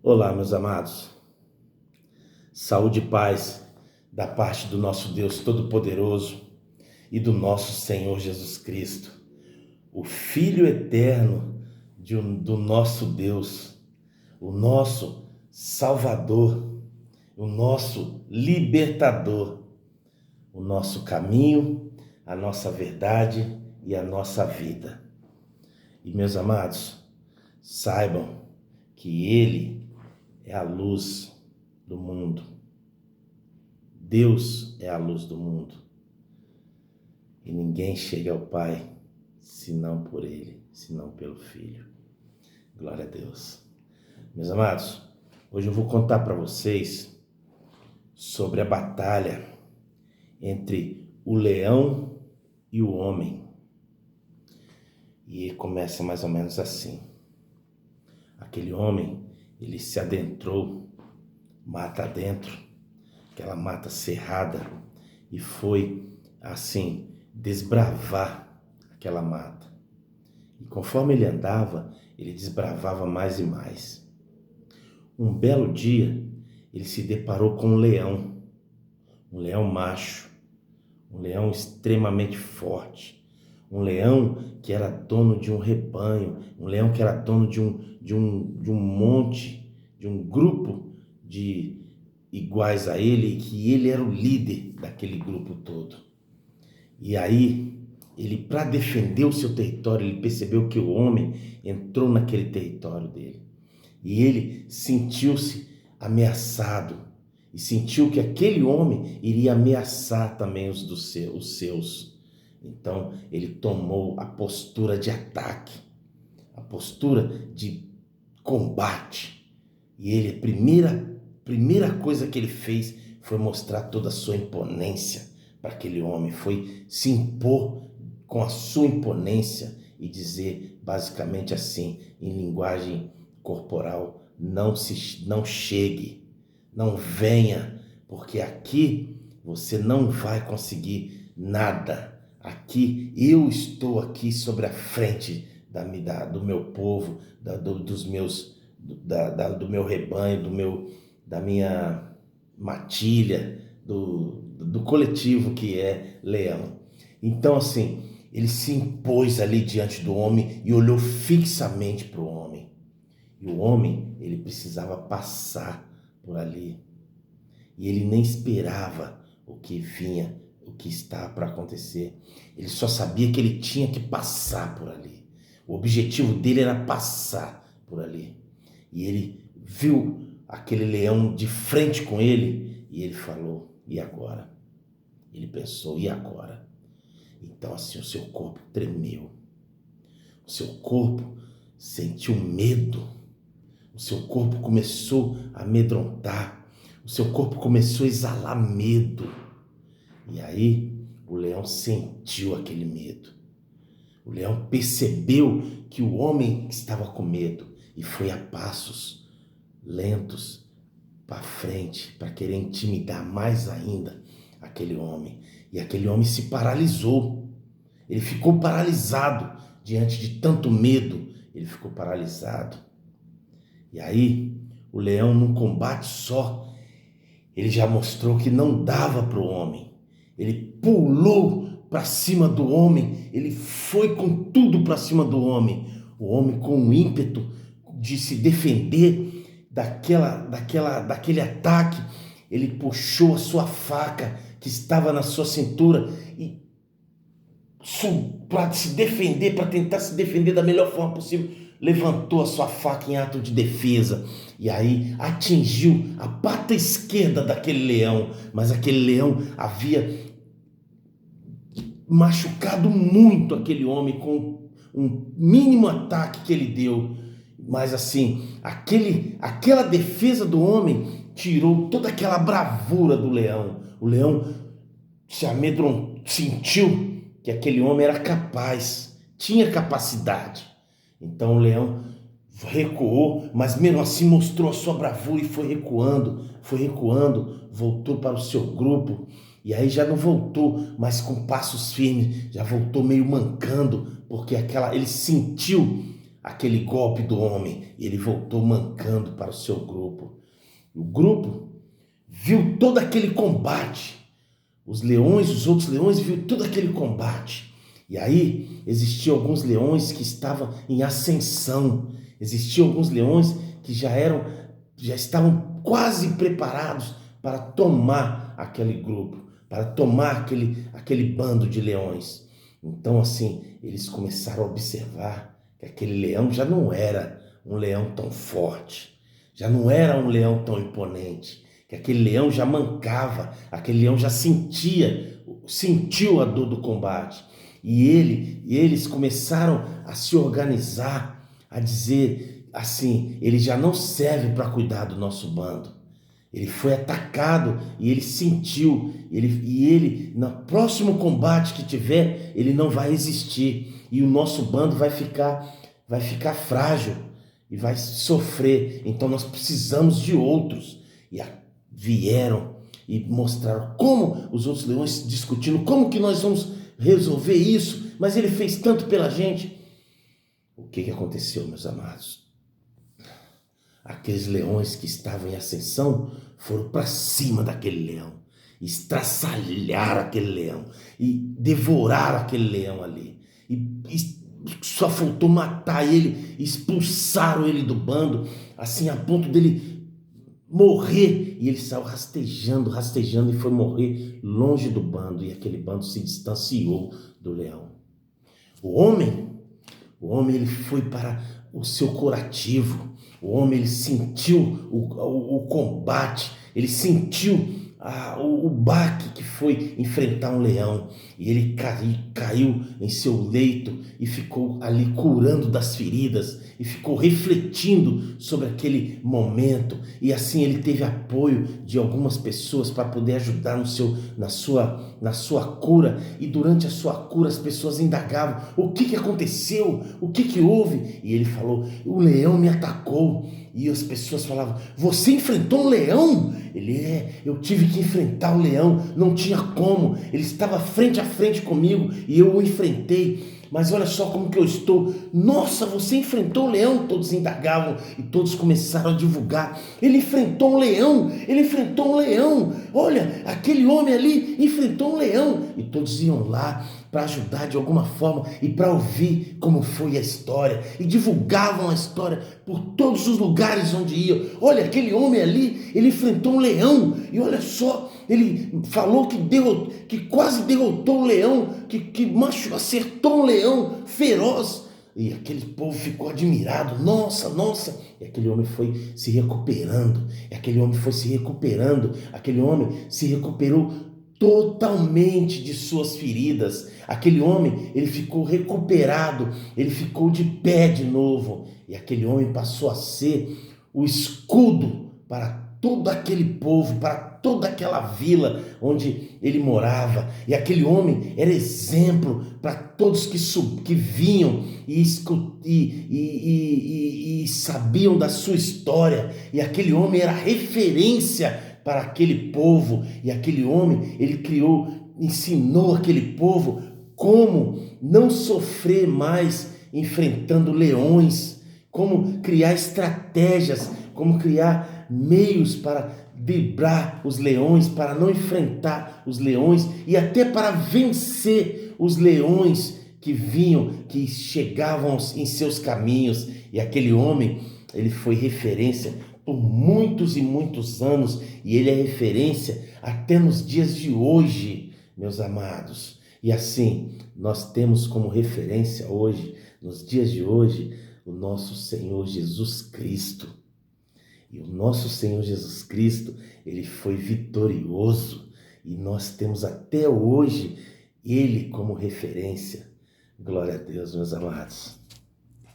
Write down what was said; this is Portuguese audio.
Olá, meus amados. Saúde e paz da parte do nosso Deus Todo-Poderoso e do nosso Senhor Jesus Cristo, o Filho eterno do nosso Deus, o nosso Salvador, o nosso Libertador, o nosso caminho, a nossa verdade e a nossa vida. E, meus amados, saibam que Ele é a luz do mundo. Deus é a luz do mundo. E ninguém chega ao Pai senão por Ele, senão pelo Filho. Glória a Deus. Meus amados, hoje eu vou contar para vocês sobre a batalha entre o leão e o homem. E começa mais ou menos assim. Aquele homem, ele se adentrou mata adentro, aquela mata cerrada, e foi assim desbravar aquela mata. E conforme ele andava, ele desbravava mais e mais. Um belo dia, ele se deparou com um leão macho, um leão extremamente forte, um leão que era dono de um rebanho, um leão que era dono de um monte, de um grupo de iguais a ele, e que ele era o líder daquele grupo todo. E aí, ele, para defender o seu território, ele percebeu que o homem entrou naquele território dele. E ele sentiu-se ameaçado, e sentiu que aquele homem iria ameaçar também os seus. Então, ele tomou a postura de ataque, a postura de combate. E ele, a primeira coisa que ele fez foi mostrar toda a sua imponência para aquele homem, foi se impor com a sua imponência e dizer basicamente assim, em linguagem corporal: não chegue, não venha, porque aqui você não vai conseguir nada. Aqui eu estou aqui sobre a frente do meu povo, do meu rebanho, da minha matilha, do coletivo que é leão. Então, assim, ele se impôs ali diante do homem e olhou fixamente para o homem. E o homem, ele precisava passar por ali. E ele nem esperava o que vinha, o que estava para acontecer. Ele só sabia que ele tinha que passar por ali. O objetivo dele era passar por ali. E ele viu aquele leão de frente com ele e ele falou: e agora? Ele pensou: e agora? Então assim, o seu corpo tremeu. O seu corpo sentiu medo. O seu corpo começou a amedrontar. O seu corpo começou a exalar medo. E aí o leão sentiu aquele medo. O leão percebeu que o homem estava com medo e foi a passos lentos para frente, para querer intimidar mais ainda aquele homem. E aquele homem se paralisou. Ele ficou paralisado diante de tanto medo. Ele ficou paralisado. E aí, o leão, num combate só, ele já mostrou que não dava para o homem. Ele pulou para cima do homem. Ele foi com tudo para cima do homem. O homem, com o ímpeto de se defender daquele ataque, ele puxou a sua faca que estava na sua cintura e para se defender, para tentar se defender da melhor forma possível, levantou a sua faca em ato de defesa e aí atingiu a pata esquerda daquele leão, mas aquele leão havia machucado muito aquele homem com um mínimo ataque que ele deu. Mas assim, aquela defesa do homem tirou toda aquela bravura do leão. O leão se amedrontou, sentiu que aquele homem era capaz, tinha capacidade. Então o leão recuou, mas mesmo assim mostrou a sua bravura e foi recuando, voltou para o seu grupo. E aí já não voltou, mas com passos firmes, já voltou meio mancando, porque ele sentiu aquele golpe do homem e ele voltou mancando para o seu grupo. O grupo viu todo aquele combate. Os leões, os outros leões, viu todo aquele combate. E aí existiam alguns leões que estavam em ascensão. Existiam alguns leões que já estavam quase preparados para tomar aquele grupo, para tomar aquele bando de leões. Então, assim, eles começaram a observar que aquele leão já não era um leão tão forte, já não era um leão tão imponente, que aquele leão já mancava, aquele leão já sentiu a dor do combate. E eles começaram a se organizar, a dizer assim: ele já não serve para cuidar do nosso bando. Ele foi atacado e ele sentiu, no próximo combate que tiver, ele não vai existir. E o nosso bando vai ficar frágil e vai sofrer. Então nós precisamos de outros. E vieram e mostraram como os outros leões discutindo, como que nós vamos resolver isso, mas ele fez tanto pela gente. O que aconteceu, meus amados? Aqueles leões que estavam em ascensão foram para cima daquele leão, estraçalharam aquele leão e devoraram aquele leão ali. E só faltou matar ele, expulsaram ele do bando, assim a ponto dele morrer. E ele saiu rastejando e foi morrer longe do bando. E aquele bando se distanciou do leão. O homem ele foi para o seu curativo. O homem ele sentiu o combate, ele sentiu o baque que foi enfrentar um leão. E ele caiu em seu leito e ficou ali curando das feridas e ficou refletindo sobre aquele momento. E assim ele teve apoio de algumas pessoas para poder ajudar na sua cura. E durante a sua cura as pessoas indagavam: o que aconteceu? O que houve? E ele falou: o leão me atacou. E as pessoas falavam: você enfrentou um leão? Eu tive que enfrentar o leão, não tinha como, ele estava frente a frente comigo e eu o enfrentei. Mas olha só como que eu estou. Nossa, você enfrentou o leão? Todos indagavam e todos começaram a divulgar: ele enfrentou um leão, ele enfrentou um leão. Olha, aquele homem ali enfrentou um leão. E todos iam lá para ajudar de alguma forma e para ouvir como foi a história. E divulgavam a história por todos os lugares onde iam. Olha, aquele homem ali, ele enfrentou um leão. E olha só, ele falou que quase derrotou o leão, que acertou um leão feroz. E aquele povo ficou admirado. Nossa, nossa. E aquele homem foi se recuperando. Aquele homem se recuperou totalmente de suas feridas. Aquele homem, ele ficou recuperado, ele ficou de pé de novo. E aquele homem passou a ser o escudo para todo aquele povo, para toda aquela vila onde ele morava. E aquele homem era exemplo para todos que vinham e sabiam da sua história. E aquele homem era referência para aquele povo. E aquele homem, ele ensinou aquele povo como não sofrer mais enfrentando leões, como criar estratégias, como criar meios para driblar os leões, para não enfrentar os leões e até para vencer os leões que chegavam em seus caminhos. E aquele homem, ele foi referência por muitos e muitos anos, e ele é referência até nos dias de hoje, meus amados. E assim, nós temos como referência hoje, nos dias de hoje, o nosso Senhor Jesus Cristo. E o nosso Senhor Jesus Cristo, ele foi vitorioso, e nós temos até hoje ele como referência. Glória a Deus, meus amados.